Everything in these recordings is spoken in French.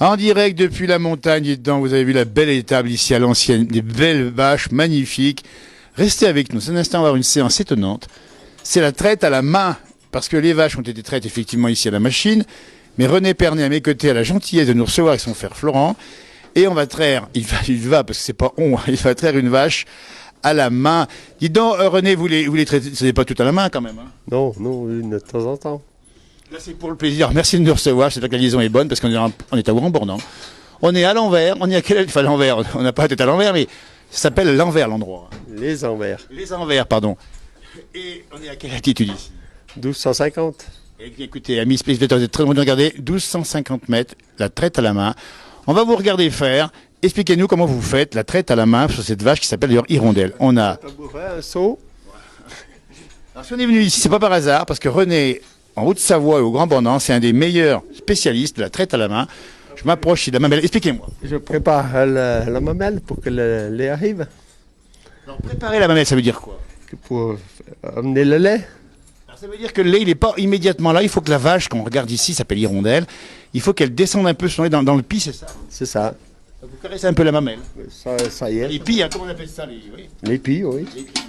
En direct depuis la montagne, et dedans, vous avez vu la belle étable ici à l'ancienne, des belles vaches magnifiques. Restez avec nous, un instant, on va avoir une séance étonnante. C'est la traite à la main, parce que les vaches ont été traites effectivement ici à la machine. Mais René Pernet à mes côtés a la gentillesse de nous recevoir avec son frère Florent. Et on va traire, il va parce que c'est pas on, il va traire une vache à la main. Dis donc, René, vous les traitez, ce n'est pas tout à la main quand même, hein? Non, une de temps en temps. Là, c'est pour le plaisir. Merci de nous recevoir. J'espère que la liaison est bonne parce qu'on est à Ouran-Bornand. On est à l'envers. On est à quel... Enfin, l'envers. On n'a pas tête à l'envers, mais ça s'appelle l'envers, l'endroit. Les envers. Les envers, pardon. Et on est à quelle altitude ici? 1250. Et écoutez, amis spectateurs, vous êtes très loin de regarder. 1250 mètres, la traite à la main. On va vous regarder faire. Expliquez-nous comment vous faites la traite à la main sur cette vache qui s'appelle d'ailleurs Hirondelle. On a... Un seau. Alors, si on est venu ici, c'est pas par hasard, parce que René, en Haute-Savoie et au Grand-Bornand, c'est un des meilleurs spécialistes de la traite à la main. Je m'approche de la mamelle. Expliquez-moi. Je prépare la mamelle pour que le lait arrive. Alors, préparer la mamelle, ça veut dire quoi? Pour amener le lait. Alors, ça veut dire que le lait, il n'est pas immédiatement là. Il faut que la vache, qu'on regarde ici, s'appelle Hirondelle, il faut qu'elle descende un peu son lait dans le pis, c'est ça? C'est ça. Vous caressez un peu la mamelle. Ça y est. Les pis, hein, comment on appelle ça oui. Les pis, oui. Les pis.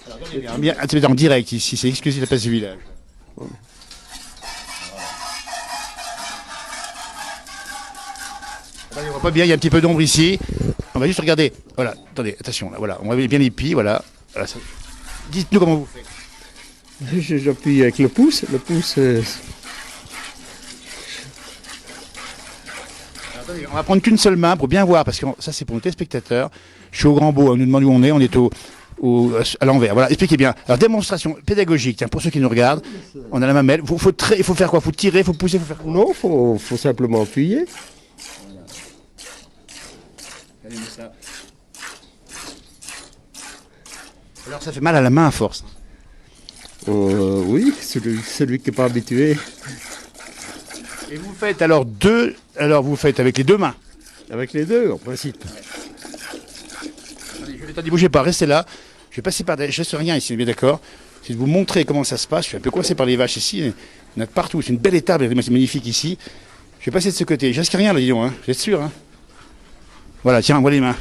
Alors, regardez bien, c'est en direct ici, c'est exclusif de la place du village. On voit pas bien, il y a un petit peu d'ombre ici. On va juste regarder. Voilà, attendez, attention, là, voilà. On voit bien les pis, voilà. Voilà ça. Dites-nous comment vous faites. J'appuie avec le pouce. Le pouce. Attendez, on va prendre qu'une seule main pour bien voir, parce que ça c'est pour nos téléspectateurs. Je suis au Grand Beau, on nous demande où on est à l'envers. Voilà, expliquez bien. Alors démonstration pédagogique, tiens, pour ceux qui nous regardent, on a la mamelle. Il faut faire quoi? Il faut tirer, il faut pousser, il faut faire quoi? Non, faut simplement appuyer. Ça. Alors ça fait mal à la main à force. Oui, celui qui n'est pas habitué. Et vous faites alors vous faites avec les deux mains. Avec les deux, en principe. Attendez, bougez pas, restez là. Je vais passer par derrière, je laisse rien ici, bien d'accord. C'est de vous montrer comment ça se passe. Je suis un peu coincé par les vaches ici. Il y en a de partout. C'est une belle étable, c'est magnifique ici. Je vais passer de ce côté. Je risque rien là, dis donc, hein. Vous êtes sûr, hein? Voilà, tiens, moi les mains.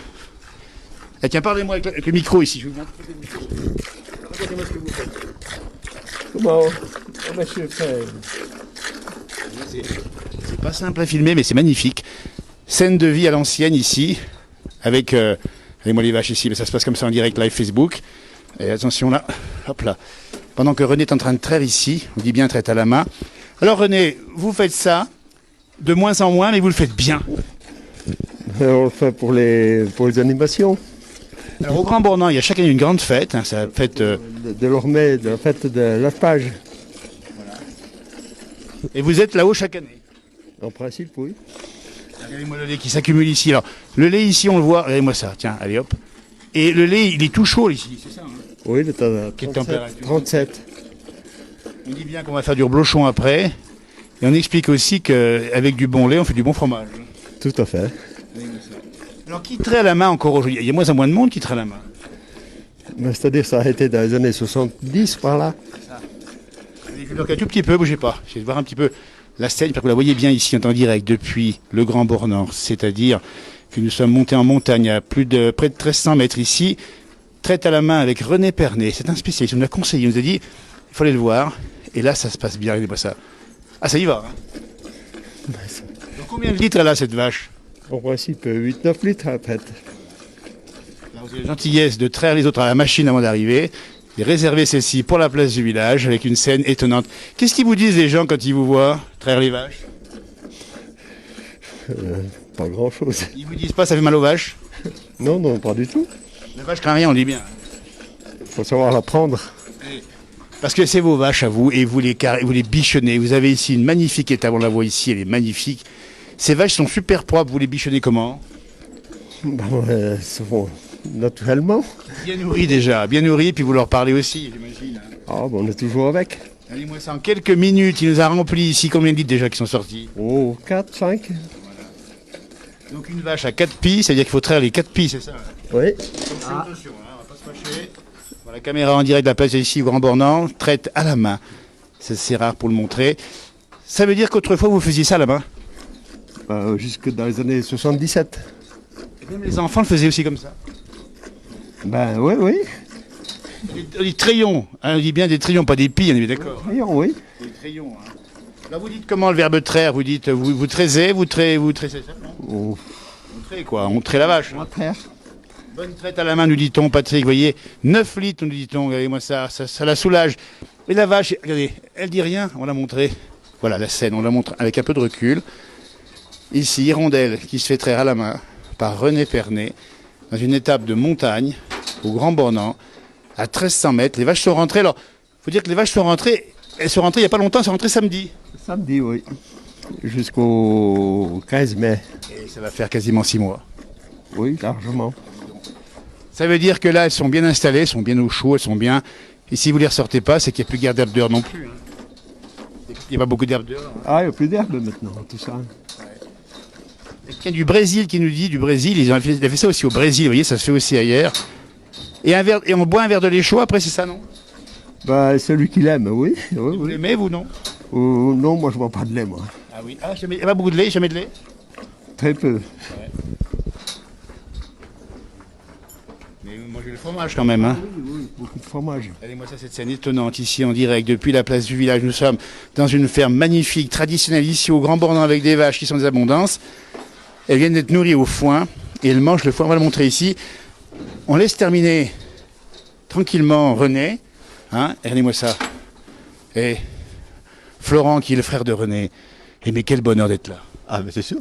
Eh, tiens, parlez-moi avec le micro ici. Je vous montre le micro. Regardez-moi ce que vous faites. Comment je fais. C'est pas simple à filmer, mais c'est magnifique. Scène de vie à l'ancienne ici, avec moi les vaches ici, mais ça se passe comme ça en direct live Facebook. Et attention là, hop là. Pendant que René est en train de traire ici, on dit bien traite à la main. Alors René, vous faites ça de moins en moins, mais vous le faites bien. On le fait pour les animations. Alors au Grand-Bornand, il y a chaque année une grande fête, hein, c'est la fête de l'Ormée, de la fête de l'Alpage. Voilà. Et vous êtes là-haut chaque année? En principe, oui. Regardez-moi le lait qui s'accumule ici. Alors, le lait ici, on le voit, regardez-moi ça, tiens, allez hop. Et le lait, il est tout chaud ici, c'est ça, hein? Oui, il est à Quelle 37, température? 37. On dit bien qu'on va faire du reblochon après. Et on explique aussi qu'avec du bon lait, on fait du bon fromage. Tout à fait. Alors, qui traite à la main encore aujourd'hui? Il y a moins en moins de monde qui traite à la main. C'est-à-dire ça a été dans les années 70 par là. Je vais un tout petit peu, bougez pas. Je vais voir un petit peu la scène, parce que vous la voyez bien ici en direct depuis le Grand Bornand. C'est-à-dire que nous sommes montés en montagne à près de 1300 mètres ici. Traite à la main avec René Pernet. C'est un spécialiste. Il nous a conseillé, il nous a dit, il fallait le voir. Et là, ça se passe bien. Regardez-moi ça. Ah, ça y va. Hein. Donc, combien de litres elle a, cette vache? En principe, 8-9 litres en fait. Alors, vous avez la gentillesse de traire les autres à la machine avant d'arriver, et réserver celle-ci pour la place du village avec une scène étonnante. Qu'est-ce qu'ils vous disent les gens quand ils vous voient traire les vaches? Pas grand-chose. Ils vous disent pas ça fait mal aux vaches? Non, non, pas du tout. La vache craint rien, on dit bien. Il faut savoir la prendre. Parce que c'est vos vaches à vous et vous les bichonnez. Vous avez ici une magnifique étable, on la voit ici, elle est magnifique. Ces vaches sont super propres, vous les bichonnez comment? Bon, bon, naturellement. Bien nourries déjà, bien nourries, puis vous leur parlez aussi, j'imagine. Ah, bon, on est toujours avec. Allez-moi ça en quelques minutes, il nous a rempli ici combien de litres déjà qui sont sortis? Oh, 4, 5. Voilà. Donc une vache à 4 pies, c'est-à-dire qu'il faut traire les 4 pies, c'est ça? Oui. Attention, hein, on va pas se fâcher. Voilà, la caméra en direct de la place ici au Grand Bornand, traite à la main. C'est rare pour le montrer. Ça veut dire qu'autrefois vous faisiez ça à la main? Jusque dans les années 77. Et même les enfants le faisaient aussi comme ça. Ben oui, oui. Des trayons, hein, on dit bien des trayons, pas des pilles, on est d'accord. Voyons, oui. Des trayons. Hein. Là, vous dites comment le verbe traire? Vous dites, vous traisez, vous tressez ça, non? On On traite quoi? On traite la vache. va faire. Bonne traite à la main, nous dit-on, Patrick. Vous voyez, 9 litres, nous dit-on. Regardez-moi ça, ça la soulage. Et la vache, regardez, elle dit rien, on l'a montré. Voilà la scène, on la montre avec un peu de recul. Ici, Hirondelle qui se fait traire à la main par René Pernet dans une étape de montagne au Grand Bornand à 1300 mètres. Les vaches sont rentrées. Alors, il faut dire que les vaches sont rentrées. Elles sont rentrées il n'y a pas longtemps, elles sont rentrées samedi. Samedi, oui. Jusqu'au 15 mai. Et ça va faire quasiment 6 mois. Oui, largement. Ça veut dire que là, elles sont bien installées, elles sont bien au chaud, elles sont bien. Et si vous ne les ressortez pas, c'est qu'il n'y a plus guère d'herbe dehors non plus. Hein. Il n'y a pas beaucoup d'herbe dehors. Hein. Ah, il n'y a plus d'herbe maintenant, tout ça. Et il y a du Brésil qui nous dit, du Brésil, ils ont fait ça aussi au Brésil, vous voyez, ça se fait aussi ailleurs. Et on boit un verre de lait chaud après, c'est ça, non? Ben, celui qui l'aime, oui. Oui, Vous oui. l'aimez, vous, non? Non, moi je bois pas de lait, moi. Ah oui. Ah, jamais, pas beaucoup de lait, jamais de lait? Très peu. Mais vous mangez le fromage quand même, hein? Oui, beaucoup de fromage. Regardez-moi ça, cette scène étonnante ici en direct depuis la place du village. Nous sommes dans une ferme magnifique, traditionnelle ici au Grand Bornand avec des vaches qui sont des abondances. Elles viennent d'être nourries au foin et elles mangent le foin. On va le montrer ici. On laisse terminer tranquillement René. Hein? Regardez-moi ça. Et Florent qui est le frère de René. Et mais quel bonheur d'être là. Ah, mais c'est sûr.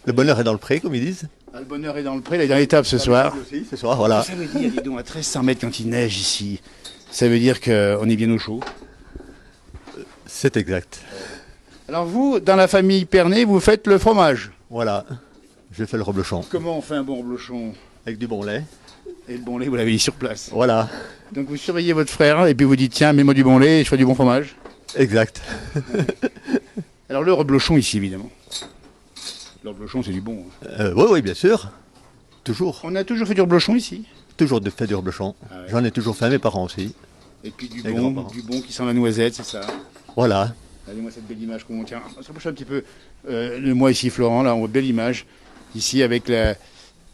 Le bonheur est dans le pré, comme ils disent. Ah, le bonheur est dans le pré, là, il est dans l'étape ce soir. Aussi, ce soir, voilà. Ça veut dire, dis donc, à 1300 mètres quand il neige ici, ça veut dire qu'on est bien au chaud. C'est exact. Alors vous, dans la famille Pernet, vous faites le fromage. Voilà. Je fais le reblochon. Comment on fait un bon reblochon? Avec du bon lait. Et le bon lait, vous l'avez dit sur place. Voilà. Donc vous surveillez votre frère et puis vous dites tiens, mets-moi du bon lait et je fais du bon fromage. Exact. Alors le reblochon ici, évidemment. Le reblochon, c'est du bon. Hein. Oui, oui, bien sûr. Toujours. On a toujours fait du reblochon ici. Toujours fait du reblochon. Ah ouais. J'en ai toujours fait, mes parents aussi. Et puis Les grands-parents. du bon qui sent la noisette, c'est ça. Voilà. Regardez-moi cette belle image qu'on tient. On se rapproche un petit peu de moi ici, Florent. Là, on voit belle image ici avec la.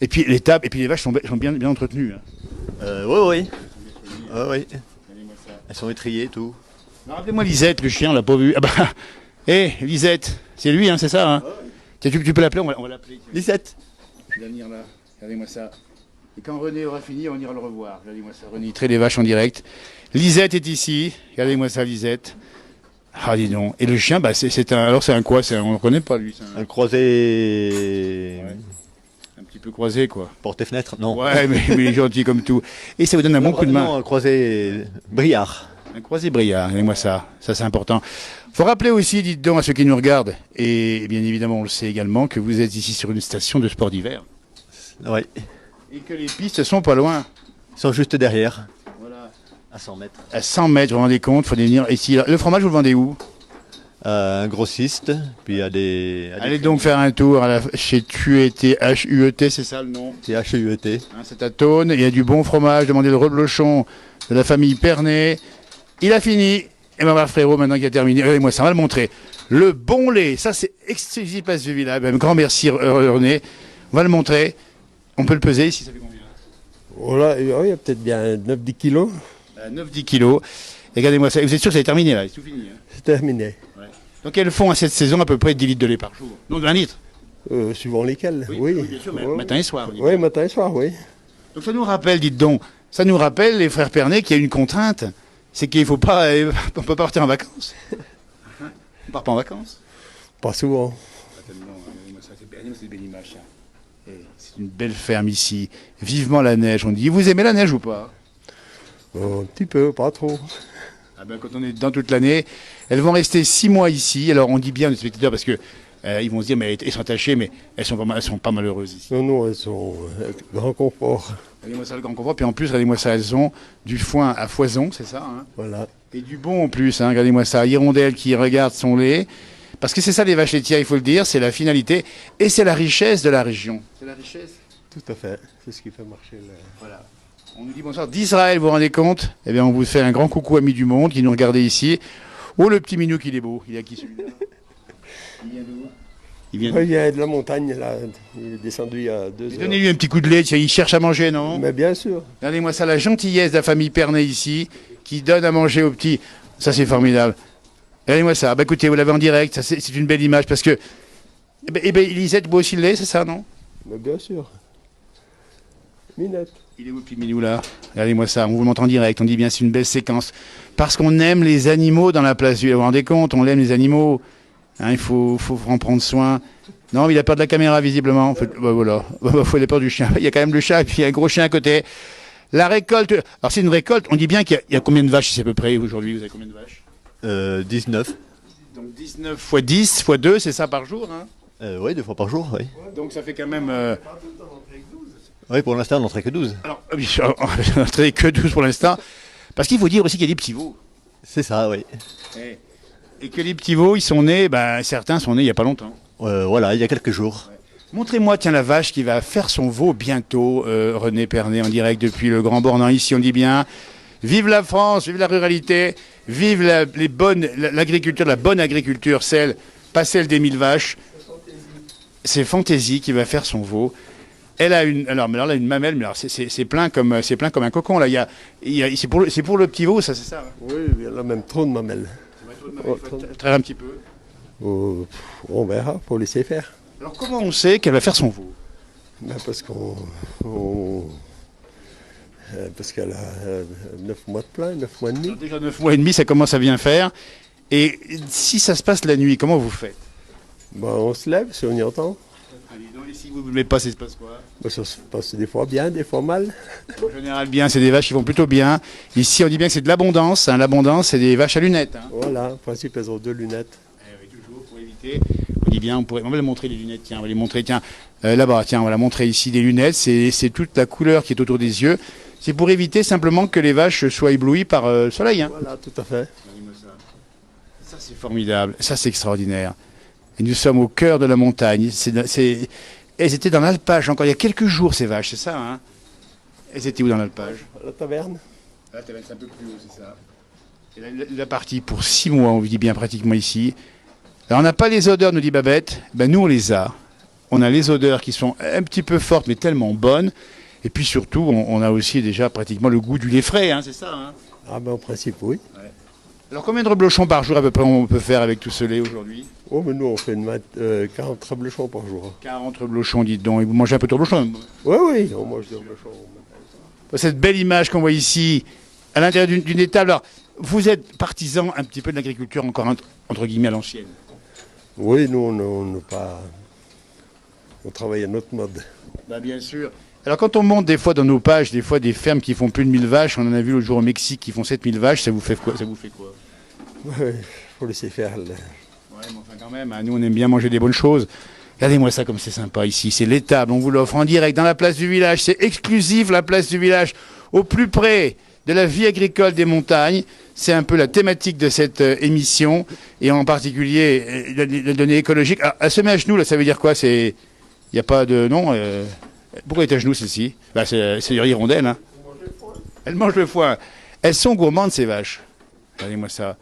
Et puis l'étape, et puis les vaches sont bien entretenues. Hein. Oui, oui. Oui, oui. Regardez-moi ça. Elles sont étriées, tout. Alors, rappelez-moi Lisette, le chien, on l'a pas vu. Ah bah, hé, Lisette, c'est lui, hein, c'est ça. Hein. Tiens, tu peux l'appeler, on va l'appeler. Tiens. 17. Il va venir là. Regardez-moi ça. Et quand René aura fini, on ira le revoir. Regardez-moi ça. René, il traite les vaches en direct. Lisette est ici. Regardez-moi ça, Lisette. Ah, dis donc. Et le chien, bah, c'est un. Alors, c'est un quoi? On ne le connaît pas, lui. C'est Un croisé. Ouais. Un petit peu croisé, quoi. Porte-fenêtre, non. Ouais, mais il est gentil comme tout. Et ça vous donne un bon coup de main. Non, un croisé brillard. Un croisé brillant, regardez-moi ça. Ça, c'est important. Faut rappeler aussi, dites donc à ceux qui nous regardent, et bien évidemment, on le sait également, que vous êtes ici sur une station de sport d'hiver. Oui. Et que les pistes sont pas loin. Ils sont juste derrière. Voilà. À 100 mètres. À 100 mètres, vous vous rendez compte, faut venir ici. Le fromage, vous le vendez où? Un grossiste, puis à des. Allez donc faire un tour chez Tuet, H-U-E-T, c'est ça le nom? C'est HUET. Hein, c'est à Thônes, il y a du bon fromage, demandez le reblochon de la famille Pernet. Il a fini. Et ma frérot, maintenant qu'il a terminé, regardez-moi ça, on va le montrer. Le bon lait, ça c'est exclusif place du village. Un grand merci René. On va le montrer. On peut le peser ici, ça fait combien? Voilà, il y a peut-être bien 9-10 kilos. 9-10 kilos. Et regardez-moi ça. Et vous êtes sûr que ça est terminé là? C'est tout fini. Hein. C'est terminé. Ouais. Donc elles font à cette saison à peu près 10 litres de lait par jour. Non, 20 litres. Suivant lesquels, oui. bien sûr, mais Ouais. matin et soir. on dit Oui, bien. matin et soir, oui. Donc ça nous rappelle, dites donc, ça nous rappelle les frères Pernet qu'il y a une contrainte. C'est qu'il faut pas, on peut pas partir en vacances. On part pas en vacances. Pas souvent. C'est une belle image, ça. Et c'est une belle ferme ici. Vivement la neige. On dit, vous aimez la neige ou pas? Un petit peu, pas trop. Ah ben, quand on est dedans toute l'année, elles vont rester 6 mois ici. Alors on dit bien aux spectateurs parce que ils vont se dire, mais elles sont attachées, mais elles sont pas malheureuses ici. Non, non, elles sont grand confort. Regardez-moi ça, le grand confort. Puis en plus, regardez-moi ça, elles ont du foin à foison, c'est ça, hein? Voilà. Et du bon en plus, hein. Regardez-moi ça. Hirondelle qui regarde son lait. Parce que c'est ça les vaches laitières, il faut le dire, c'est la finalité. Et c'est la richesse de la région. C'est la richesse. Tout à fait. C'est ce qui fait marcher le... Voilà. On nous dit bonsoir d'Israël, vous vous rendez compte? Eh bien, on vous fait un grand coucou, amis du monde, qui nous regardez ici. Oh, le petit Minou, qu'il est beau. Il est à qui celui-là? Il vient d'où? Il vient. Il vient de la montagne, là. Il est descendu il y a 2 heures. Donnez-lui un petit coup de lait, tiens, il cherche à manger, non? Mais bien sûr. Regardez-moi ça, la gentillesse de la famille Pernet ici, qui donne à manger aux petits. Ça, c'est formidable. Regardez-moi ça. Bah écoutez, vous l'avez en direct, ça, c'est une belle image parce que. Lisette boit aussi le lait, c'est ça, non? Mais bien sûr. Minette. Il est où, petit Minou, là? Regardez-moi ça, on vous le montre en direct, on dit bien, c'est une belle séquence. Parce qu'on aime les animaux dans la place du... Vous vous rendez compte, on aime les animaux. Hein, il faut en prendre soin. Non, mais il a peur de la caméra, visiblement. En fait, voilà. Il a peur du chien. Il y a quand même le chat, et puis il y a un gros chien à côté. La récolte... Alors, c'est une récolte, on dit bien qu'il y a combien de vaches, ici, à peu près, aujourd'hui? Vous avez combien de vaches? 19. Donc 19 fois 10 fois 2, c'est ça par jour, hein? Oui, 2 fois par jour, oui. Donc ça fait quand même... Oui, pour l'instant, on n'en traite que 12. Alors, on n'a traité que 12 pour l'instant. Parce qu'il faut dire aussi qu'il y a des petits veaux. C'est ça, oui. Et que les petits veaux, ils sont nés, certains sont nés il n'y a pas longtemps. Voilà, il y a quelques jours. Montrez-moi, tiens, la vache qui va faire son veau bientôt, René Pernet, en direct depuis le Grand Bornand. Ici, on dit bien, vive la France, vive la ruralité, vive l'agriculture, la bonne agriculture, pas celle des 1000 vaches. C'est Fantaisie qui va faire son veau. Elle a elle a une mamelle, mais alors c'est plein comme un cocon là. C'est pour le petit veau, ça, c'est ça. Hein. Oui, il y a même trop de mamelles. Il faut traire un petit peu. On verra, faut laisser faire. Alors comment on sait qu'elle va faire son veau? Parce parce qu'elle a 9 mois de plein, 9 mois et demi. Alors déjà 9 mois et demi, ça commence à bien faire. Et si ça se passe la nuit, comment vous faites? On se lève si on y entend. Et si vous ne voulez pas, ça se passe quoi? Ça se passe des fois bien, des fois mal. En général bien, c'est des vaches qui vont plutôt bien. Ici on dit bien que c'est de l'abondance. Hein. L'abondance, c'est des vaches à lunettes. Hein. Voilà, en principe elles ont 2 lunettes. Oui, toujours pour éviter. On dit bien, on va les montrer les lunettes, tiens, on va les montrer, tiens, là-bas, tiens, on va la montrer ici, des lunettes, c'est toute la couleur qui est autour des yeux. C'est pour éviter simplement que les vaches soient éblouies par le soleil. Hein. Voilà, tout à fait. Ça c'est formidable, ça c'est extraordinaire. Et nous sommes au cœur de la montagne. Elles étaient dans l'alpage encore il y a quelques jours, ces vaches, c'est ça, hein? Elles étaient où dans l'alpage? La taverne. La taverne, c'est un peu plus haut, c'est ça. Et la partie pour 6 mois, on vous dit bien pratiquement ici. Alors on n'a pas les odeurs, nous dit Babette. Nous on les a. On a les odeurs qui sont un petit peu fortes, mais tellement bonnes. Et puis surtout, on a aussi déjà pratiquement le goût du lait frais, hein, c'est ça, hein? En principe, oui. Ouais. Alors combien de reblochons par jour à peu près on peut faire avec tout ce lait aujourd'hui? Mais nous on fait 40 reblochons par jour. 40 reblochons, dites donc. Et vous mangez un peu de reblochons? Oui, on mange des reblochons. Cette belle image qu'on voit ici, à l'intérieur d'une étable. Alors, vous êtes partisan un petit peu de l'agriculture encore entre guillemets à l'ancienne? Oui, nous on travaille à notre mode. Bien sûr. Alors quand on monte des fois dans nos pages, des fois des fermes qui font plus de 1000 vaches, on en a vu l'autre jour au Mexique qui font 7000 vaches, ça vous fait quoi? Oui, faut laisser faire. Ouais, mais enfin quand même, hein, nous on aime bien manger des bonnes choses. Regardez-moi ça comme c'est sympa ici, c'est l'étable, on vous l'offre en direct dans la place du village, c'est exclusif la place du village, au plus près de la vie agricole des montagnes. C'est un peu la thématique de cette émission, et en particulier les données écologiques. Alors, elle se met à genoux, là, ça veut dire quoi? Il n'y a pas de... Non pourquoi elle est à genoux, celle-ci? C'est une hirondelle, hein. Elle mange le foin. Elles sont gourmandes, ces vaches. Regardez-moi ça.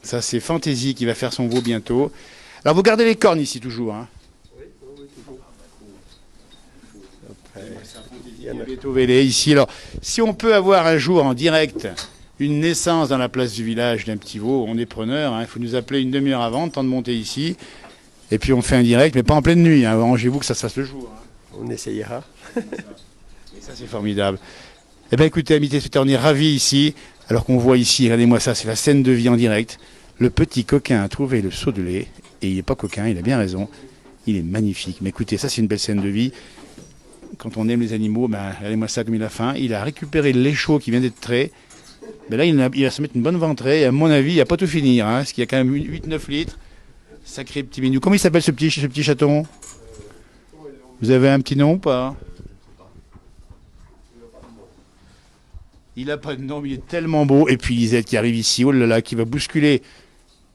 Ça, c'est Fantaisie qui va faire son veau bientôt. Alors, vous gardez les cornes ici, toujours, hein? Oui, toujours. Il y a bientôt Vélé, ici. Alors, si on peut avoir un jour en direct une naissance dans la place du village d'un petit veau, on est preneur. Hein. Il faut nous appeler une demi-heure avant, le temps de monter ici. Et puis, on fait un direct, mais pas en pleine nuit. Hein. Arrangez-vous que ça se fasse le jour. Hein. On essayera. Et ça, c'est formidable. Eh bien, écoutez, amis téléspectateurs, on est ravis ici. Alors qu'on voit ici, regardez-moi ça, c'est la scène de vie en direct. Le petit coquin a trouvé le seau de lait. Et il n'est pas coquin, il a bien raison. Il est magnifique. Mais écoutez, ça, c'est une belle scène de vie. Quand on aime les animaux, regardez-moi ça comme il a faim. Il a récupéré le lait chaud qui vient d'être trait. Mais là, il va se mettre une bonne ventrée. Et à mon avis, il va pas tout finir. Hein, parce qu'il y a quand même 8-9 litres. Sacré petit minou. Comment il s'appelle ce petit chaton? Vous avez un petit nom ou pas? Il n'a pas de nom, mais il est tellement beau. Et puis Lisette qui arrive ici, oh là là, qui va bousculer.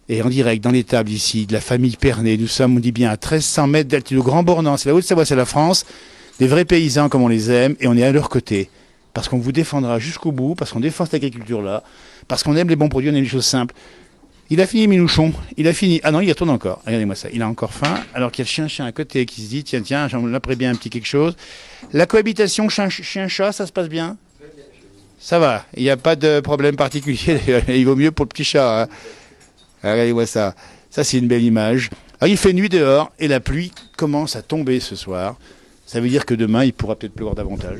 Et en direct, dans l'étable ici, de la famille Pernet. Nous sommes, on dit bien, à 1300 mètres d'altitude, au Grand Bornand. C'est la Haute-Savoie, c'est la France. Des vrais paysans comme on les aime. Et on est à leur côté. Parce qu'on vous défendra jusqu'au bout. Parce qu'on défend cette agriculture-là. Parce qu'on aime les bons produits, on aime les choses simples. Il a fini, Minouchon. Il a fini. Ah non, il y retourne encore. Regardez-moi ça. Il a encore faim. Alors qu'il y a le chien à côté qui se dit tiens, j'en apprends bien un petit quelque chose. La cohabitation chien-chat, ça se passe bien? Ça va. Il n'y a pas de problème particulier. Il vaut mieux pour le petit chat. Hein. Regardez-moi ça. Ça, c'est une belle image. Alors, il fait nuit dehors et la pluie commence à tomber ce soir. Ça veut dire que demain, il pourra peut-être pleuvoir davantage.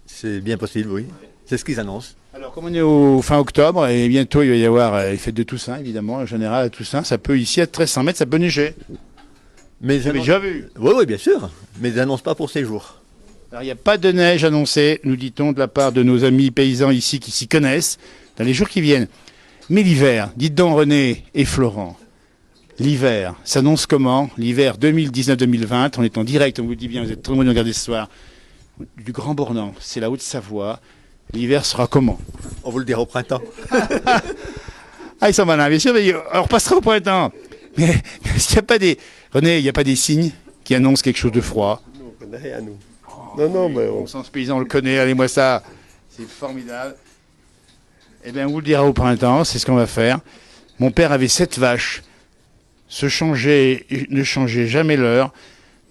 C'est bien possible, oui. C'est ce qu'ils annoncent. Alors, comme on est au fin octobre, et bientôt il va y avoir les fêtes de Toussaint, évidemment, en général, à Toussaint, ça peut, ici, à 1300 mètres, ça peut neiger. Mais Vous avez déjà vu? Oui, oui, bien sûr. Mais ils n'annoncent pas pour ces jours. Alors, il n'y a pas de neige annoncée, nous dit-on, de la part de nos amis paysans ici qui s'y connaissent, dans les jours qui viennent. Mais l'hiver, dites donc René et Florent, l'hiver s'annonce comment? L'hiver 2019-2020, on est en direct, on vous le dit bien, vous êtes très nombreux de nous regarder ce soir, du Grand Bornand, c'est la Haute-Savoie. L'hiver sera comment? On vous le dira au printemps. Ah, ils sont malins, bien sûr, mais on repassera au printemps. Mais est-ce qu'il n'y a pas des... René, il n'y a pas des signes qui annoncent quelque chose de froid? Nous, on connaît rien, nous. Non, mais Bon sens paysan, on le connaît, allez-moi ça, c'est formidable. Eh bien, on vous le dira au printemps, c'est ce qu'on va faire. Mon père avait 7 vaches, ne changeait jamais l'heure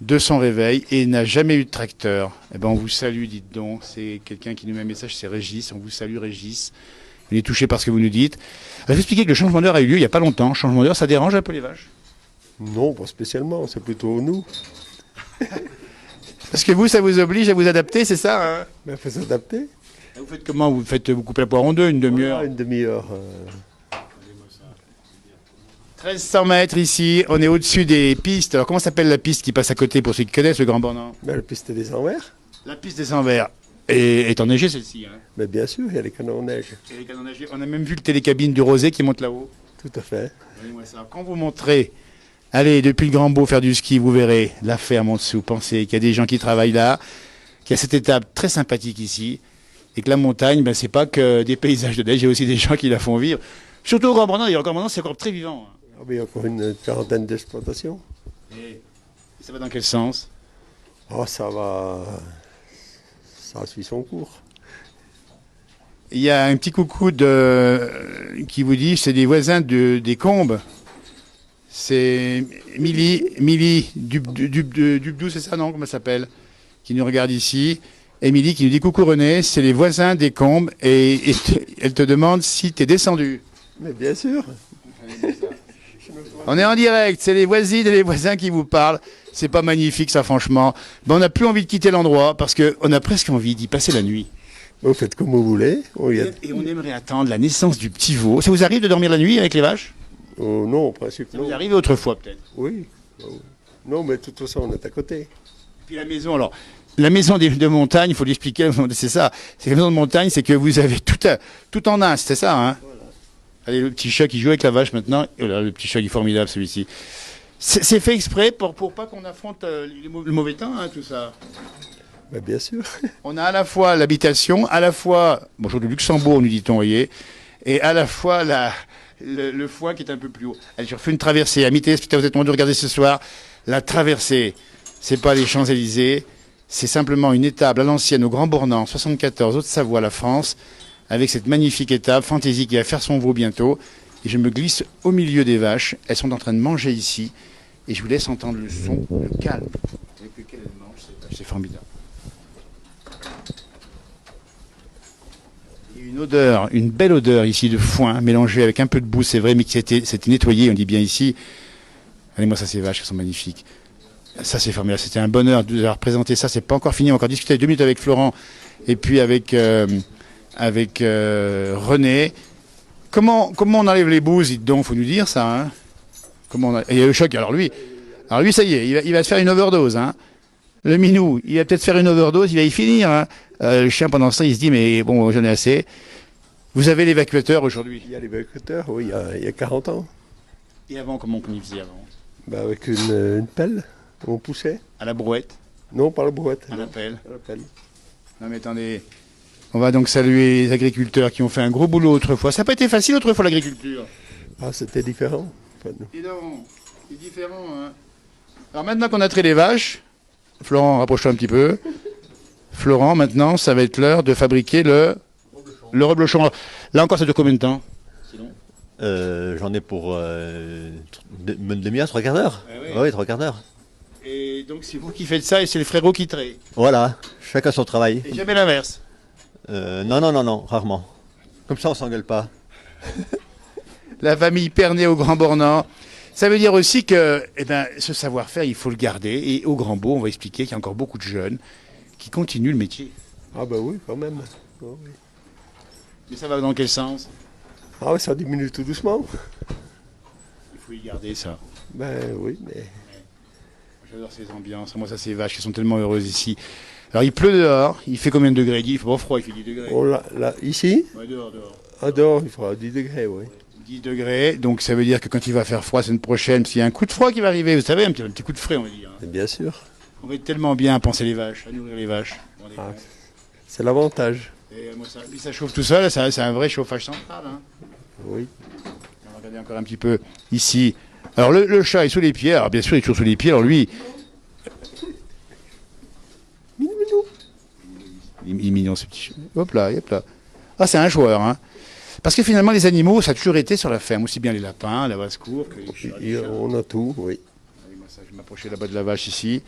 de son réveil et n'a jamais eu de tracteur. Eh bien, on vous salue, dites donc. C'est quelqu'un qui nous met un message, c'est Régis. On vous salue, Régis. Il est touché par ce que vous nous dites. Je vais expliquer que le changement d'heure a eu lieu il n'y a pas longtemps. Changement d'heure, ça dérange un peu les vaches? non, pas spécialement, c'est plutôt nous. Parce que vous, ça vous oblige à vous adapter, c'est ça, hein? Mais il faut s'adapter. Vous faites comment? Vous coupez la poire en deux, une demi-heure? Voilà, une demi-heure. 1300 mètres ici, on est au-dessus des pistes. Alors comment s'appelle la piste qui passe à côté pour ceux qui connaissent le Grand Bornand? La piste des envers. La piste des Envers. Et est enneigée celle-ci. Hein. Mais bien sûr, il y a les canons en neige. Et les canons neigés. On a même vu le télécabine du Rosé qui monte là-haut. Tout à fait. Regardez-moi ça. Quand vous montrez, allez depuis le Grand Beau faire du ski, vous verrez la ferme en dessous. Pensez qu'il y a des gens qui travaillent là, qu'il y a cette étape très sympathique ici, et que la montagne, ben, c'est pas que des paysages de neige, il y a aussi des gens qui la font vivre. Surtout au Grand Bornand, d'ailleurs, au Grand Bornand, c'est encore très vivant. Hein. Ah, mais il y a encore une quarantaine d'exploitations. Et ça va dans quel sens? Oh, ça va. Ça suit son cours. Il y a un petit coucou qui vous dit, c'est des voisins des Combes. C'est Milly Dubdou, c'est ça, non? Comment ça s'appelle? Qui nous regarde ici. Émilie qui nous dit, coucou René, c'est les voisins des Combes et elle te demande si tu es descendu. Mais bien sûr. On est en direct, c'est les voisines et les voisins qui vous parlent. C'est pas magnifique ça franchement. Ben, on n'a plus envie de quitter l'endroit parce qu'on a presque envie d'y passer la nuit. Vous faites comme vous voulez. Et on aimerait attendre la naissance du petit veau. Ça vous arrive de dormir la nuit avec les vaches? Oh, non, en principe, Ça non. vous arrive autrefois peut-être? Oui. Non, mais de toute façon, on est à côté. Et puis la maison, alors, la maison de montagne, il faut l'expliquer, c'est ça. C'est la maison de montagne, c'est que vous avez tout en un, c'est ça, hein? Voilà. Allez, le petit chat qui joue avec la vache maintenant. Oh là, le petit chat qui est formidable celui-ci. C'est fait exprès pour pas qu'on affronte le mauvais temps, hein, tout ça. Mais bien sûr. On a à la fois l'habitation, à la fois, bonjour du Luxembourg, nous dit-on, voyez, et à la fois le foin qui est un peu plus haut. Allez, je refais une traversée. Amis téléspectateurs, vous êtes nombreux de regarder ce soir. La traversée, c'est pas les Champs-Élysées, c'est simplement une étape à l'ancienne au Grand Bornand, 74, Haute-Savoie, la France, avec cette magnifique étape, Fantaisie qui va faire son veau bientôt. Et je me glisse au milieu des vaches. Elles sont en train de manger ici. Et je vous laisse entendre le son, le calme avec lequel elles mangent ces vaches. C'est formidable. Il y a une odeur, une belle odeur ici de foin mélangée avec un peu de boue, c'est vrai, mais qui c'était nettoyé, on dit bien ici. Allez-moi ça, ces vaches, elles sont magnifiques. Ça, c'est formidable. C'était un bonheur de leur présenter ça. C'est pas encore fini. On va encore discuter 2 minutes avec Florent et puis avec René. Comment on enlève les bouses, dites donc, faut nous dire ça. Hein. Et il y a le choc. Alors lui, ça y est, il va se faire une overdose. Hein. Le minou, il va peut-être faire une overdose, il va y finir. Hein. Le chien, pendant ce temps, il se dit, mais bon, j'en ai assez. Vous avez l'évacuateur aujourd'hui? Il y a l'évacuateur, oui, il y a 40 ans. Et avant, comment on y faisait avant? Bah, avec une pelle, on poussait. À la brouette? Non, pas la brouette. À la pelle? À la pelle. Non mais attendez, on va donc saluer les agriculteurs qui ont fait un gros boulot autrefois. Ça n'a pas été facile autrefois l'agriculture. Ah, c'était différent. Enfin, Et non, c'est différent. Hein. Alors maintenant qu'on a traité les vaches, Florent, rapproche-toi un petit peu. Florent, maintenant, ça va être l'heure de fabriquer le reblochon. Là encore, ça dure combien de temps? J'en ai pour une demi-heure, trois quarts d'heure. Ah ouais. Oui, trois quarts d'heure. Et donc c'est vous qui faites ça et c'est les frérots qui traient. Voilà, chacun son travail. Et jamais l'inverse. Non, non, non, non, rarement. Comme ça, on s'engueule pas. La famille Pernet au Grand Bornand. Ça veut dire aussi que ce savoir-faire, il faut le garder. Et au Grand Beau, on va expliquer qu'il y a encore beaucoup de jeunes qui continuent le métier. Ah ben oui, quand même. Oh, oui. Mais ça va dans quel sens? Ah oui, ça diminue tout doucement. Il faut y garder ça. Ben oui, mais... J'adore ces ambiances. Moi, ça, ces vaches qui sont tellement heureuses ici. Alors, il pleut dehors. Il fait combien de degrés? Il fait pas froid, il fait 10 degrés. Oh, là, ici, Ouais, dehors. à dehors, il fera 10 degrés, oui. 10 degrés. Donc, ça veut dire que quand il va faire froid la semaine prochaine, parce qu'il y a un coup de froid qui va arriver, vous savez, un petit coup de frais, on va dire. Et bien sûr. On va être tellement bien à penser les vaches, à nourrir les vaches. Vous vous rendez Ah, compte? c'est l'avantage. Et moi, puis ça chauffe tout seul, c'est un vrai chauffage central. Hein. Oui. On va regarder encore un petit peu ici. Alors le chat est sous les pieds, alors bien sûr il est toujours sous les pieds, alors lui... Il est mignon ce petit chat. Hop là, hop là. Ah c'est un joueur, hein. Parce que finalement les animaux, ça a toujours été sur la ferme, aussi bien les lapins, la basse-cour que les chats. On a tout, oui. Allez, moi, ça, je vais m'approcher là-bas de la vache ici.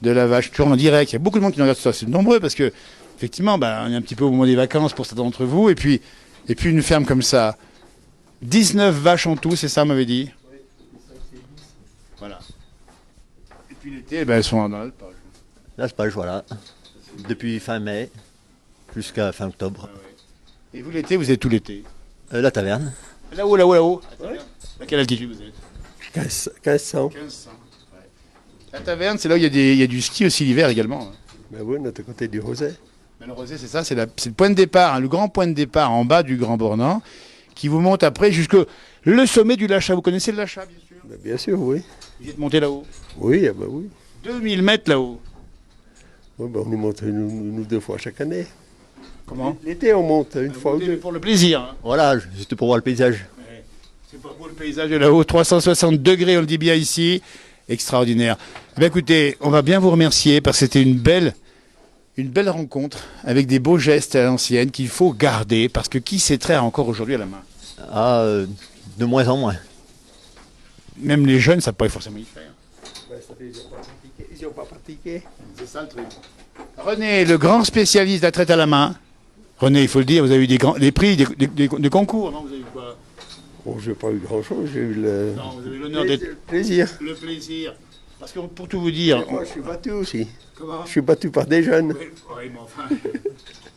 De la vache, toujours en direct. Il y a beaucoup de monde qui nous regarde ça, c'est nombreux parce que effectivement, on est un petit peu au moment des vacances pour certains d'entre vous. Et puis une ferme comme ça. 19 vaches en tout, c'est ça, m'avait dit. Voilà. Et puis l'été, elles sont dans l'alpage. L'alpage, voilà. Depuis fin mai jusqu'à fin octobre. Et vous, l'été, vous êtes tout l'été? La taverne. Là-haut. Ouais. À quelle altitude vous êtes? 1500. 1500. Ouais. La taverne, c'est là où il y a du ski aussi l'hiver également. Hein. Ben oui, on est à côté du Rosé. Mais le Rosé, c'est ça, c'est le point de départ, hein, le grand point de départ en bas du Grand Bornand, qui vous monte après jusqu'au le sommet du Lachat. Vous connaissez le Lachat, bien sûr? Ben bien sûr, oui. Vous êtes monté là-haut? Oui, ah ben oui. 2000 mètres là-haut. Oui, ben on y monte nous 2 fois chaque année. Comment? L'été, on monte une fois ou Montez deux. pour le plaisir. Hein. Voilà, juste pour voir le paysage. C'est pas beau le paysage de là-haut, 360 degrés, on le dit bien ici. Extraordinaire. Écoutez, on va bien vous remercier parce que c'était une belle rencontre avec des beaux gestes à l'ancienne qu'il faut garder parce que qui sait traire encore aujourd'hui à la main? Ah, de moins en moins. Même les jeunes ne savent pas forcément y faire. Ben, ils n'ont pas pratiqué. C'est ça le truc. René, le grand spécialiste de la traite à la main. René, il faut le dire, vous avez eu des prix, des concours, non? Vous avez eu quoi? Bon, j'ai pas eu grand-chose, j'ai eu le... Non, vous avez l'honneur d'être... plaisir. Le plaisir. Parce que pour tout vous dire... Moi, je suis battu aussi. Comment? Je suis battu par des jeunes. Oui, mais enfin...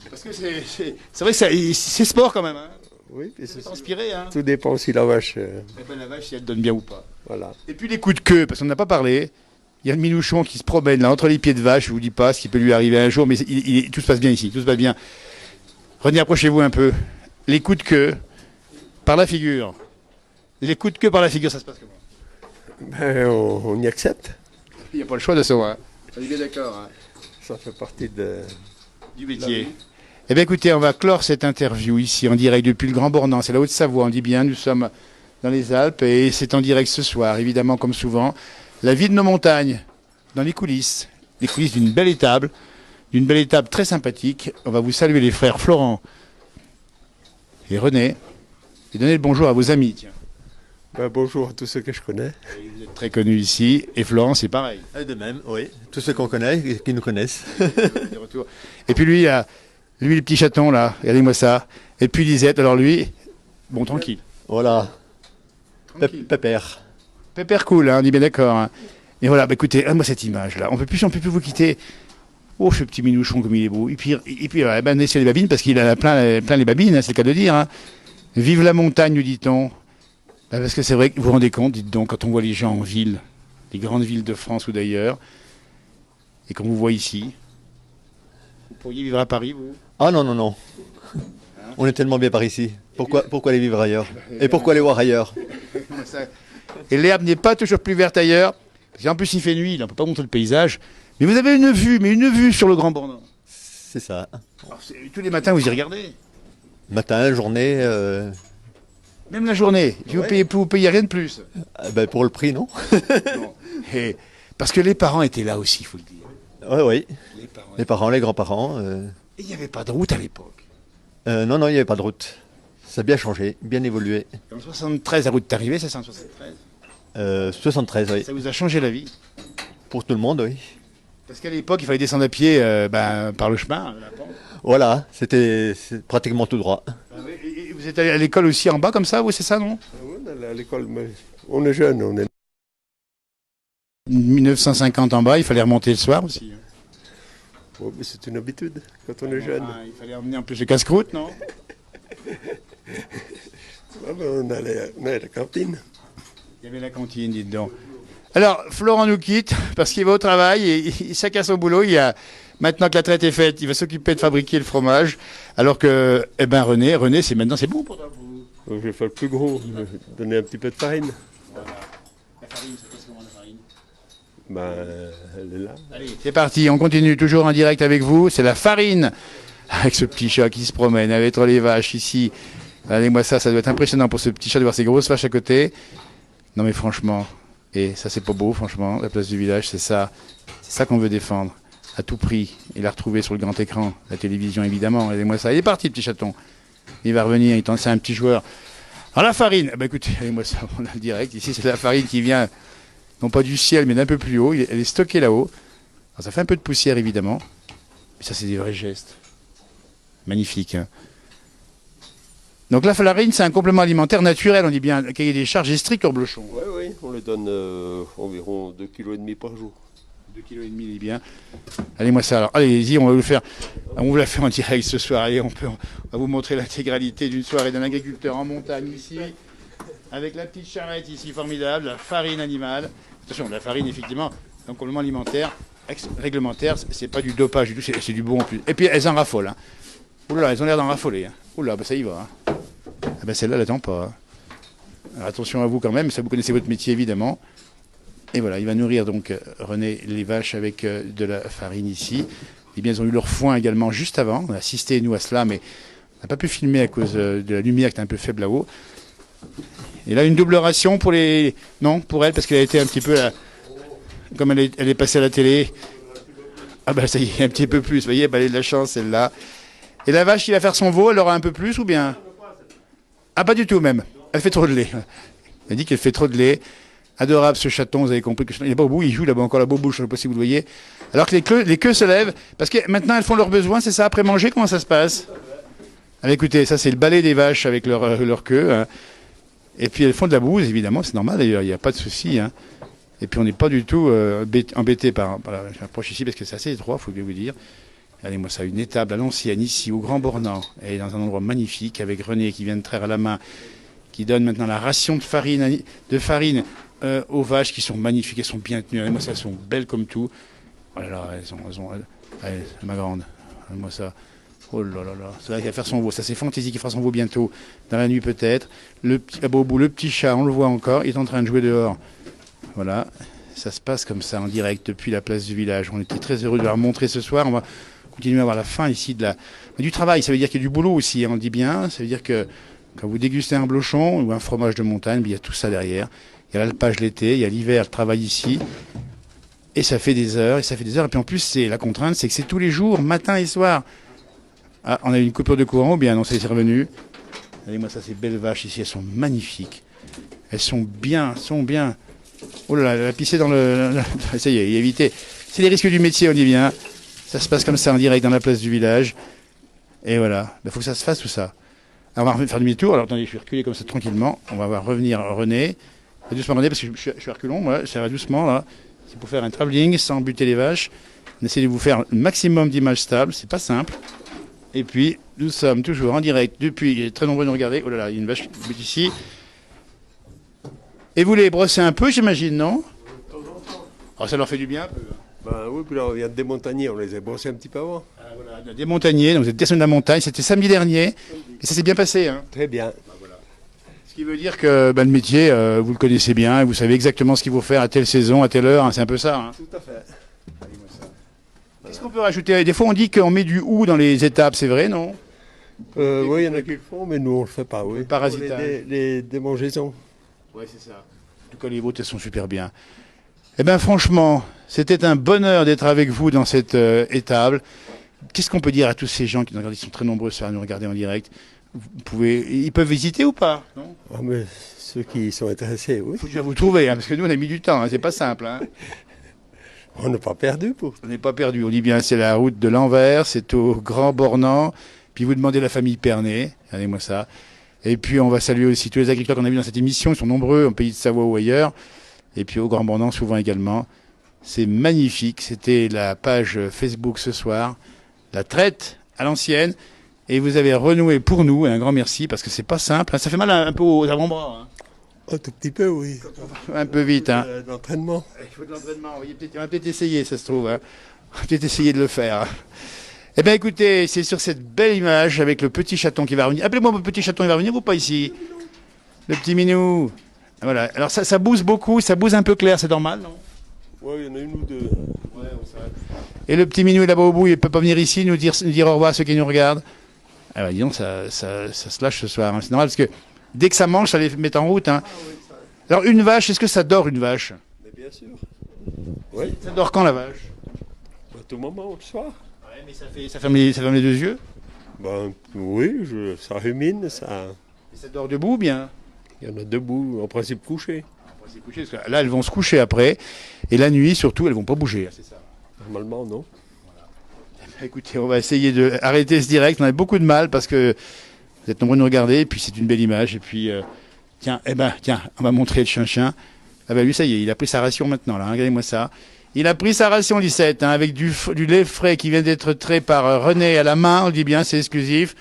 Parce que c'est vrai que c'est sport quand même. Hein. Oui, puis C'est inspiré. Hein. tout dépend si la vache... Eh ben, la vache, si elle donne bien ou pas. voilà. Et puis les coups de queue, parce qu'on n'a pas parlé. Il y a le minouchon qui se promène là entre les pieds de vache. Je vous dis pas ce qui peut lui arriver un jour, mais tout se passe bien ici. Tout se passe bien. René, approchez-vous un peu. Les coups de queue par la figure. Les coups de queue par la figure, ça se passe comment? Ben, on y accepte. Il n'y a pas le choix de ça. Hein. On est bien d'accord. Hein. Ça fait partie Du métier. Eh bien écoutez, on va clore cette interview ici en direct depuis le Grand Bornand. C'est la Haute-Savoie, on dit bien. Nous sommes dans les Alpes et c'est en direct ce soir, évidemment comme souvent. La vie de nos montagnes, dans les coulisses d'une belle étable très sympathique. On va vous saluer les frères Florent et René et donner le bonjour à vos amis. Tiens. Ben, bonjour à tous ceux que je connais. Et vous êtes très connus ici et Florent c'est pareil. De même, oui. Tous ceux qu'on connaît et qui nous connaissent. Des retours. Et puis lui, le petit chaton là, regardez-moi ça. Et puis Lisette, alors lui, bon tranquille. Voilà. Tranquille. Pépère. Pépère cool, hein, on est bien d'accord. Hein. Et voilà, écoutez, moi cette image là, on peut plus vous quitter. Oh, ce petit minouchon comme il est beau. Et puis laissez les babines parce qu'il en a plein les babines, hein, c'est le cas de dire. Hein. Vive la montagne, nous dit-on. Parce que c'est vrai que vous vous rendez compte, dites donc, quand on voit les gens en ville, les grandes villes de France ou d'ailleurs, et qu'on vous voit ici, vous pourriez vivre à Paris, vous? Ah non, non, non. On est tellement bien par ici. Pourquoi aller vivre ailleurs? Et pourquoi aller voir ailleurs? Et l'herbe n'est pas toujours plus verte ailleurs. Parce qu'en plus, il fait nuit, là, on ne peut pas montrer le paysage. Mais vous avez une vue sur le Grand Bornand. C'est ça. Alors, tous les matins, vous y regardez. Matin, journée, Même la journée. Puis Ouais. vous payez rien de plus. pour le prix, non? Non. Et parce que les parents étaient là aussi, il faut le dire. Oui, oui. Les parents. Les grands-parents. Et il n'y avait pas de route à l'époque. Non, non, il n'y avait pas de route. Ça a bien changé, bien évolué. En 73, la route est arrivée, c'est ça en 73. 73, oui. Ça vous a changé la vie? Pour tout le monde, oui. Parce qu'à l'époque, il fallait descendre à pied par le chemin. La pente. Voilà, c'est pratiquement tout droit. Et vous êtes allé à l'école aussi en bas comme ça, vous, c'est ça, non? On est allé à l'école, mais on est jeune, on est... 1950 en bas, il fallait remonter le soir aussi. Oh, mais c'est une habitude quand on est jeune. Il fallait emmener en plus le casse-croûte, non? Ah, ben, on allait à la cantine. Il y avait la cantine, dites donc. Alors, Florent nous quitte parce qu'il va au travail et chacun son boulot. Il y a, maintenant que la traite est faite, il va s'occuper de fabriquer le fromage. Alors que, René, c'est maintenant, c'est bon pour toi. Donc, je vais faire le plus gros, donner un petit peu de farine. Voilà. La farine, ça passe comment la farine? Elle est là. Allez, c'est parti, on continue toujours en direct avec vous. C'est la farine avec ce petit chat qui se promène avec les vaches ici. Allez-moi ça doit être impressionnant pour ce petit chat de voir ces grosses vaches à côté. Non mais franchement, et ça c'est pas beau franchement, la place du village c'est ça qu'on veut défendre à tout prix et la retrouver sur le grand écran, la télévision évidemment. Allez-moi ça, il est parti le petit chaton. Il va revenir, c'est un petit joueur. Alors la farine, écoutez, allez-moi ça, on a le direct. Ici c'est la farine qui vient, non pas du ciel mais d'un peu plus haut, elle est stockée là-haut. Alors ça fait un peu de poussière évidemment, mais ça c'est des vrais gestes. Magnifique. Hein. Donc la farine, c'est un complément alimentaire naturel, on dit bien, cahier des charges est strict, Blochon. Oui, on les donne environ 2,5 kg par jour. 2,5 kg, il est bien. Allez-moi ça alors, allez-y, on va vous la faire en direct ce soir. Allez, on va vous montrer l'intégralité d'une soirée d'un agriculteur en montagne ici, avec la petite charrette ici, formidable, la farine animale. Attention, la farine, effectivement, un complément alimentaire réglementaire, c'est pas du dopage du tout, c'est du bon en plus. Et puis elles en raffolent. Hein. Oula, elles ont l'air d'en raffoler. Hein. Oula, ça y va. Hein. Ah celle-là, elle n'attend pas. Hein. Alors, attention à vous quand même, ça vous connaissez votre métier évidemment. Et voilà, il va nourrir donc René les vaches avec de la farine ici. Eh bien, ils ont eu leur foin également juste avant. On a assisté nous à cela, mais on n'a pas pu filmer à cause de la lumière qui est un peu faible là-haut. Et là, une double ration pour les... Non, pour elle, parce qu'elle a été un petit peu... Comme elle est passée à la télé. Ah ça y est, un petit peu plus. Vous voyez, elle a de la chance, celle-là. Et la vache qui va faire son veau, elle aura un peu plus ou bien? Ah, pas du tout même. Elle fait trop de lait. Elle dit qu'elle fait trop de lait. Adorable ce chaton, vous avez compris que il n'est pas au bout, il joue là-bas encore la bobouche, je ne sais pas si vous le voyez. Alors que les queues se lèvent, parce que maintenant elles font leurs besoins, c'est ça, après manger, comment ça se passe? Allez, écoutez, ça c'est le balai des vaches avec leur queue. Hein. Et puis elles font de la bouse, évidemment, c'est normal d'ailleurs, il n'y a pas de souci. Hein. Et puis on n'est pas du tout embêté par j'approche ici parce que c'est assez étroit, il faut bien vous dire. Allez-moi ça, une étable à l'ancienne ici, au Grand Bornand, et dans un endroit magnifique, avec René qui vient de traire à la main, qui donne maintenant la ration de farine aux vaches qui sont magnifiques, elles sont bien tenues. Allez-moi ça, elles sont belles comme tout. Oh là là, allez, ma grande, allez-moi ça. Oh là là là, c'est vrai qu'il va faire son veau, ça c'est Fantaisie qui fera son veau bientôt, dans la nuit peut-être. Le petit chat, on le voit encore, il est en train de jouer dehors. Voilà, ça se passe comme ça en direct depuis la place du village. On était très heureux de leur montrer ce soir. On va continuer à voir la fin ici du travail. Ça veut dire qu'il y a du boulot aussi, hein, on le dit bien. Ça veut dire que quand vous dégustez un blochon ou un fromage de montagne, il y a tout ça derrière. Il y a l'alpage l'été, il y a l'hiver, le travail ici. Et ça fait des heures, et ça fait des heures. Et puis en plus, la contrainte, c'est que c'est tous les jours, matin et soir. Ah, on a eu une coupure de courant ou bien non, c'est revenu. Regardez-moi ça, ces belles vaches ici, elles sont magnifiques. Elles sont bien. Oh là là, elle a pissé dans le... Ça y est, il a évité. C'est les risques du métier, on dit bien. Ça se passe comme ça en direct dans la place du village. Et voilà, il faut que ça se fasse tout ça. Alors, on va faire demi-tour. Alors attendez, je vais reculer comme ça tranquillement. On va voir revenir René. Doucement René, parce que je suis reculon, moi. Ça va doucement là. C'est pour faire un travelling sans buter les vaches. On essaie de vous faire le maximum d'images stables. C'est pas simple. Et puis, nous sommes toujours en direct depuis... Très nombreux de nous regarder. Oh là là, il y a une vache qui bute ici. Et vous les brossez un peu, j'imagine, non? Alors ça leur fait du bien un peu. Oui, puis là on vient de démontagner, on les a brossés un petit peu avant. Voilà, des montagners, donc vous êtes descendu de la montagne, c'était samedi dernier, et ça s'est bien passé. Hein. Très bien. Voilà. Ce qui veut dire que le métier, vous le connaissez bien, et vous savez exactement ce qu'il faut faire à telle saison, à telle heure, hein, c'est un peu ça. Hein. Tout à fait. Qu'est-ce qu'on peut rajouter? Des fois on dit qu'on met du hou dans les étapes, c'est vrai, non? Oui, il y en a qui le font, mais nous on le fait pas. Oui. Parasitage. Les démangeaisons. Oui, c'est ça. En tout cas, les vôtres, elles sont super bien. Eh bien, franchement, c'était un bonheur d'être avec vous dans cette étable. Qu'est-ce qu'on peut dire à tous ces gens qui nous regardent? Ils sont très nombreux à nous regarder en direct. Ils peuvent visiter ou pas? Non, Ah, mais ceux qui sont intéressés, oui. il faut déjà vous trouver, hein, parce que nous on a mis du temps, hein, c'est pas simple. Hein. On n'a pas perdu pour. On n'est pas perdu. On dit bien, c'est la route de l'Anvers, c'est au Grand Bornand. Puis vous demandez la famille Pernet, regardez-moi ça. Et puis on va saluer aussi tous les agriculteurs qu'on a vus dans cette émission, ils sont nombreux en pays de Savoie ou ailleurs. Et puis au Grand Bornand souvent également. C'est magnifique, c'était la page Facebook ce soir, la traite à l'ancienne. Et vous avez renoué pour nous, et un grand merci, parce que c'est pas simple, hein. Ça fait mal un peu aux avant-bras. Hein. Un tout petit peu, oui. Un peu vite, hein. D'entraînement. Il faut de l'entraînement, on va peut-être essayer, ça se trouve. Hein. On va peut-être essayer de le faire. Hein. Eh bien écoutez, c'est sur cette belle image avec le petit chaton qui va revenir. Appelez-moi mon petit chaton, il va revenir ou pas ici? Le petit minou. Voilà. Alors ça bouse beaucoup, ça bouse un peu clair, c'est normal, non? Oui, il y en a une ou deux. Ouais, et le petit minou est là-bas au bout, il peut pas venir ici nous dire au revoir à ceux qui nous regardent. Ah bah dis donc, ça se lâche ce soir. Hein. C'est normal parce que dès que ça mange, ça les met en route. Hein. Alors une vache, est-ce que ça dort une vache? Mais bien sûr. Oui. Ça dort quand la vache? À tout moment, le soir. Ouais, mais ça ferme les deux yeux. Ben, oui, ça rumine, ça. Et ça dort debout bien? Il y en a debout, en principe couché. On va s'y coucher, parce que là, elles vont se coucher après. Et la nuit, surtout, elles vont pas bouger. C'est ça. Normalement, non. Écoutez, on va essayer d'arrêter ce direct. On a beaucoup de mal parce que vous êtes nombreux à nous regarder. Et puis, c'est une belle image. Et puis, tiens, on va montrer le chien-chien. Ah ben lui, ça y est, il a pris sa ration maintenant. Là, hein, regardez-moi ça. Il a pris sa ration, Lisette, hein, avec du lait frais qui vient d'être trait par René à la main. On le dit bien, c'est exclusif.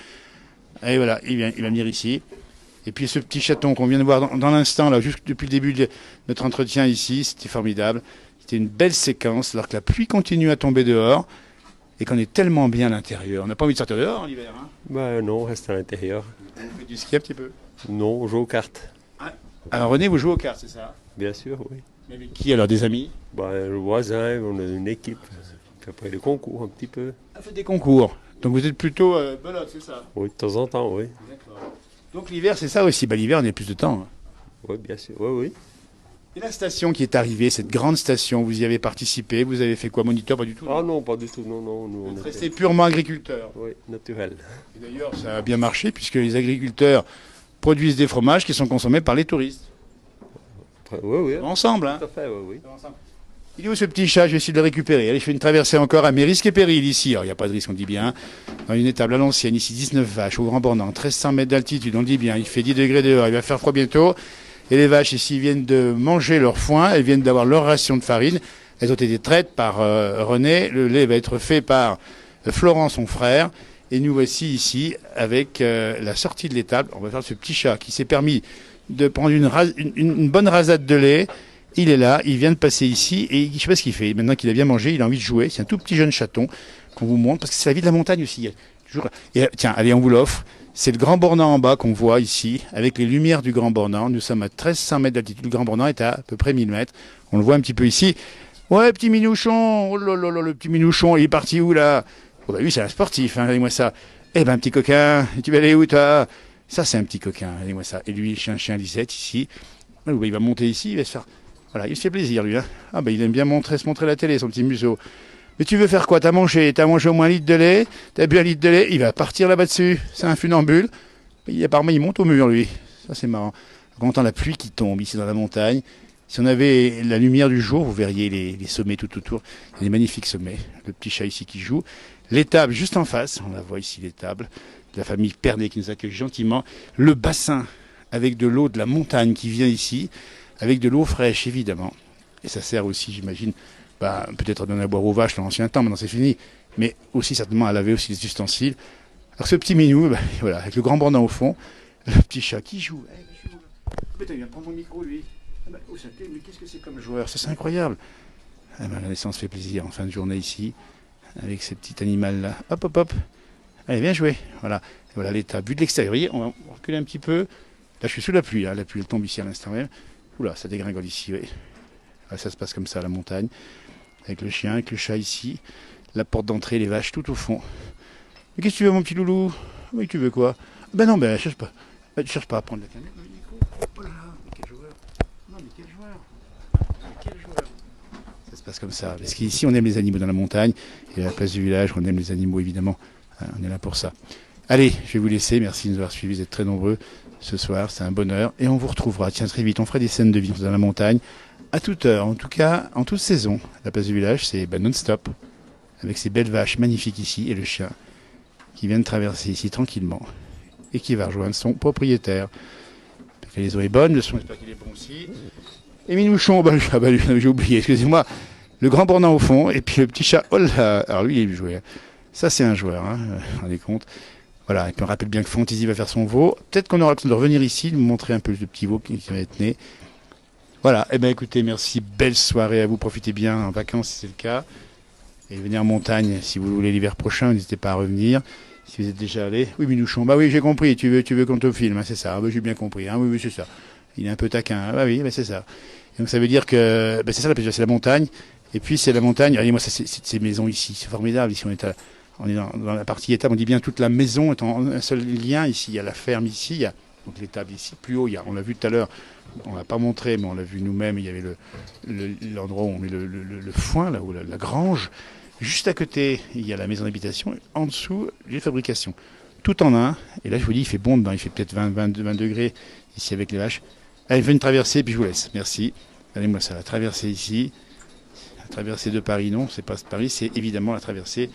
Et voilà, il va venir ici. Et puis ce petit chaton qu'on vient de voir dans l'instant, là, juste depuis le début de notre entretien ici, c'était formidable. C'était une belle séquence, alors que la pluie continue à tomber dehors et qu'on est tellement bien à l'intérieur. On n'a pas envie de sortir dehors en hiver. Hein. Ben non, on reste à l'intérieur. Vous faites du ski un petit peu? Non, on joue aux cartes. Alors René, vous jouez aux cartes, c'est ça? Bien sûr, oui. Mais avec qui alors? Des amis? Ben, le voisin, on a une équipe. Puis après les concours un petit peu. On fait des concours. Donc vous êtes plutôt belote, c'est ça? Oui, de temps en temps, oui. D'accord. Donc l'hiver, c'est ça aussi. Bah, l'hiver, on a plus de temps. Hein. Oui, bien sûr, oui, oui. Et la station qui est arrivée, cette grande station, vous y avez participé, vous avez fait quoi? Moniteur? Pas du tout? Ah non, pas du tout, non, non. Nous, Vous on êtes resté était... purement agriculteur. Oui, naturel. Et d'ailleurs, ça a bien marché puisque les agriculteurs produisent des fromages qui sont consommés par les touristes. Oui, oui. Ensemble, hein. Tout à fait, oui, oui. Il est où ce petit chat? Je vais essayer de le récupérer. Allez, je fais une traversée encore à mes risques et périls ici. Alors, il n'y a pas de risque, on dit bien. Dans une étable à l'ancienne, ici 19 vaches, au Grand Bornand, 1300 mètres d'altitude, on dit bien. Il fait 10 degrés dehors, il va faire froid bientôt. Et les vaches ici viennent de manger leur foin, elles viennent d'avoir leur ration de farine. Elles ont été traites par René. Le lait va être fait par Florent, son frère. Et nous voici ici avec la sortie de l'étable. On va faire ce petit chat qui s'est permis de prendre une bonne rasade de lait. Il est là, il vient de passer ici et je ne sais pas ce qu'il fait. Maintenant qu'il a bien mangé, il a envie de jouer. C'est un tout petit jeune chaton qu'on vous montre parce que c'est la vie de la montagne aussi. Il y a toujours... Et, tiens, allez, on vous l'offre. C'est le Grand Bornand en bas qu'on voit ici avec les lumières du Grand Bornand. Nous sommes à 1300 mètres d'altitude. Le Grand Bornand est à peu près 1000 mètres. On le voit un petit peu ici. Ouais, petit minouchon. Oh là là là, le petit minouchon, il est parti où là? Oh bah lui, c'est un sportif. Hein, regardez-moi ça. Eh ben, petit coquin, tu vas aller où toi? Ça, c'est un petit coquin. Regardez-moi ça. Et lui, chien Lisette ici. Oh, bah, il va monter ici, il va se faire... Voilà, il se fait plaisir, lui. Hein. Ah, ben, il aime bien se montrer la télé, son petit museau. Mais tu veux faire quoi? T'as mangé au moins 1 litre de lait? T'as bu 1 litre de lait? Il va partir là-bas dessus. C'est un funambule. Apparemment, il monte au mur, lui. Ça, c'est marrant. On entend la pluie qui tombe ici dans la montagne. Si on avait la lumière du jour, vous verriez les sommets tout autour. Il y a des magnifiques sommets. Le petit chat ici qui joue. L'étable juste en face. On la voit ici, l'étable. De la famille Pernet qui nous accueille gentiment. Le bassin avec de l'eau de la montagne qui vient ici. Avec de l'eau fraîche, évidemment. Et ça sert aussi, j'imagine, peut-être à donner à boire aux vaches dans l'ancien temps, maintenant c'est fini, mais aussi certainement à laver aussi les ustensiles. Alors ce petit minou, voilà, avec le Grand Bornand au fond, le petit chat qui joue. Il vient prendre mon micro, lui. Mais qu'est-ce que c'est comme joueur? Ça, c'est incroyable. La naissance fait plaisir en fin de journée ici, avec ce petit animal-là. Hop, hop, hop. Allez, bien joué. Voilà, et voilà l'état. Vu de l'extérieur, vous voyez, on va reculer un petit peu. Là, je suis sous la pluie, hein. La pluie elle tombe ici à l'instant même. Oula, ça dégringole ici, oui. Là, ça se passe comme ça, à la montagne. Avec le chien, avec le chat ici. La porte d'entrée, les vaches tout au fond. Mais qu'est-ce que tu veux, mon petit loulou? Oui, tu veux quoi? Ben non, cherche pas. Cherche pas à prendre la caméra. Le micro. Oh là là, mais quel joueur. Non, mais quel joueur. Mais quel joueur. Ça se passe comme ça. Parce qu'ici, on aime les animaux dans la montagne. Et à la place du village, on aime les animaux, évidemment. On est là pour ça. Allez, je vais vous laisser. Merci de nous avoir suivis. Vous êtes très nombreux ce soir. C'est un bonheur. Et on vous retrouvera. Tiens, très vite. On fera des scènes de vie dans la montagne. À toute heure. En tout cas, en toute saison. La place du village, c'est non-stop. Avec ces belles vaches magnifiques ici. Et le chien qui vient de traverser ici tranquillement. Et qui va rejoindre son propriétaire. La liaison est bonne. Le son, j'espère qu'il est bon aussi. Et Minouchon, j'ai oublié. Excusez-moi. Le grand bornand au fond. Et puis le petit chat. Oh là. Alors lui, il est joué. Ça, c'est un joueur. Hein. Vous vous rendez compte. Voilà, et puis on rappelle bien que Fantasy va faire son veau. Peut-être qu'on aura l'occasion de revenir ici, de vous montrer un peu le petit veau qui va être né. Voilà, eh bien écoutez, merci, belle soirée à vous, profitez bien en vacances si c'est le cas. Et venez en montagne si vous voulez l'hiver prochain, n'hésitez pas à revenir. Si vous êtes déjà allé. Oui, Minouchon, bah oui, j'ai compris, tu veux qu'on te filme, hein, c'est ça, bah, j'ai bien compris, hein, oui, c'est ça. Il est un peu taquin, hein, bah oui, bah, c'est ça. Et donc ça veut dire que, bah, c'est ça, c'est la montagne. Et puis c'est la montagne, regardez moi, c'est ces maisons ici, c'est formidable, ici on est dans la partie étable, on dit bien toute la maison est en un seul lien. Ici, il y a la ferme ici, il y a donc l'étable ici. Plus haut, on l'a vu tout à l'heure, on ne l'a pas montré, mais on l'a vu nous-mêmes. Il y avait l'endroit où on met le foin, là où la grange. Juste à côté, il y a la maison d'habitation. En dessous, les fabrications. Tout en un. Et là, je vous dis, il fait bon dedans. Il fait peut-être 20 degrés ici avec les vaches. Allez, venez traverser, puis je vous laisse. Merci. Allez-moi ça, la traversée ici. La traversée de Paris, non, c'est pas Paris, c'est évidemment la traversée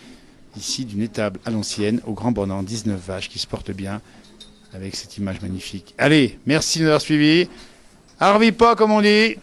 ici d'une étable à l'ancienne, au Grand Bornand, 19 vaches qui se portent bien, avec cette image magnifique. Allez, merci de nous avoir suivis. Harvey pas, comme on dit.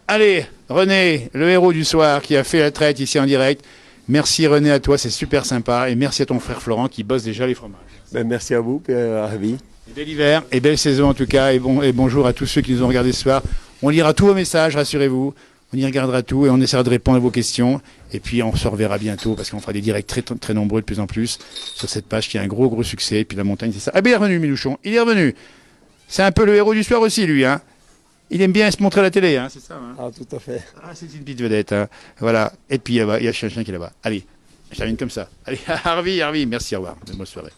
Allez, René, le héros du soir qui a fait la traite ici en direct. Merci René à toi, c'est super sympa. Et merci à ton frère Florent qui bosse déjà les fromages. Ben, merci à vous, Harvey. Bel hiver et belle saison en tout cas. Et bonjour à tous ceux qui nous ont regardés ce soir. On lira tous vos messages, rassurez-vous. On y regardera tout et on essaiera de répondre à vos questions. Et puis on se reverra bientôt parce qu'on fera des directs très, très nombreux de plus en plus sur cette page qui a un gros succès. Et puis la montagne, c'est ça. Ah ben il est revenu, Minouchon. Il est revenu. C'est un peu le héros du soir aussi, lui. Hein. Il aime bien se montrer à la télé, hein, c'est ça. Hein. Ah, tout à fait. Ah, c'est une petite vedette. Hein. Voilà. Et puis il y a le chien qui est là-bas. Allez, je termine comme ça. Allez, Harvey, merci, au revoir. Bonne soirée.